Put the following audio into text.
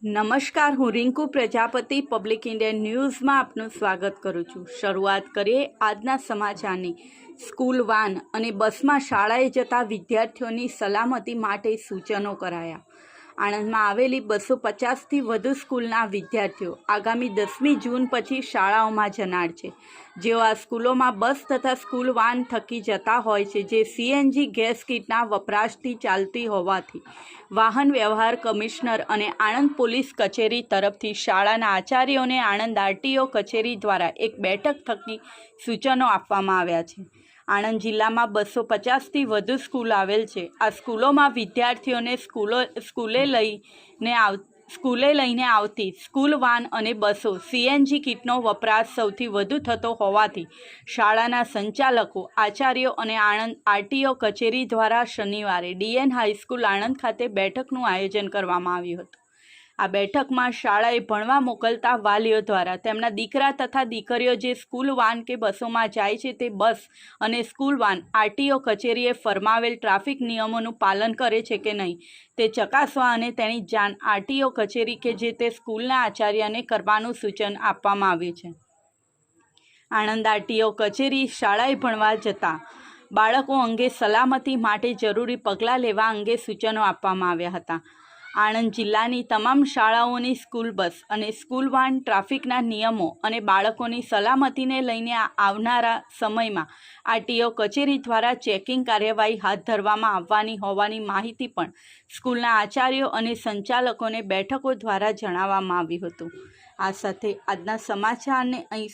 નમસ્કાર, હું Rinku Prajapati public Indian ન્યૂઝમાં આપનું સ્વાગત કરું છું। શરૂઆત કરીએ આજના સમાચારની। સ્કૂલ વાન અને બસમાં શાળાએ જતા વિદ્યાર્થીઓની સલામતી માટે સૂચનો કરાયા। આણંદમાં આવેલી 250થી વધુ સ્કૂલના વિદ્યાર્થીઓ આગામી 10મી જૂન પછી શાળાઓમાં જનાર છે, જેઓ આ સ્કૂલોમાં બસ તથા સ્કૂલ વાન થકી જતા હોય છે, જે CNG ગેસ કીટના વપરાશથી ચાલતી હોવાથી વાહન વ્યવહાર કમિશનર અને આણંદ પોલીસ કચેરી તરફથી શાળાના આચાર્યોને આણંદ RTO કચેરી દ્વારા એક બેઠક થકી સૂચનો આપવામાં આવ્યા છે। આણંદ જિલ્લામાં 250થી વધુ સ્કૂલ આવેલ છે। આ સ્કૂલોમાં વિદ્યાર્થીઓને સ્કૂલે લઈને આવતી સ્કૂલ વાન અને બસો CNG કીટનો વપરાશ સૌથી વધુ થતો હોવાથી શાળાના સંચાલકો, આચાર્યો અને આણંદ RTO કચેરી દ્વારા શનિવારે DN હાઈસ્કૂલ આણંદ ખાતે બેઠકનું આયોજન કરવામાં આવ્યું હતું। આ બેઠકમાં શાળાએ ભણવા મોકલતા વાલીઓ દ્વારા તેમના દીકરા તથા દીકરીઓ જે સ્કૂલ વાન કે બસોમાં જાય છે તે બસ અને સ્કૂલ વાન RTO કચેરીએ ફરમાવેલ ટ્રાફિક નિયમોનું પાલન કરે છે કે નહીં તે ચકાસવા અને તેની જાણ RTO કચેરી કે જે તે સ્કૂલના આચાર્યને કરવાનું સૂચન આપવામાં આવ્યું છે। આણંદ RTO કચેરી શાળાએ ભણવા જતા બાળકો અંગે સલામતી માટે જરૂરી પગલાં લેવા અંગે સૂચનો આપવામાં આવ્યા હતા। આણંદ જિલ્લાની તમામ શાળાઓની સ્કૂલ બસ અને સ્કૂલ વાન ટ્રાફિકના નિયમો અને બાળકોની સલામતીને લઈને આવનારા સમયમાં RTO કચેરી દ્વારા ચેકિંગ કાર્યવાહી હાથ ધરવામાં આવવાની હોવાની માહિતી પણ સ્કૂલના આચાર્યો અને સંચાલકોને બેઠકો દ્વારા જણાવવામાં આવ્યું હતું। આ સાથે આજના સમાચારને અહીં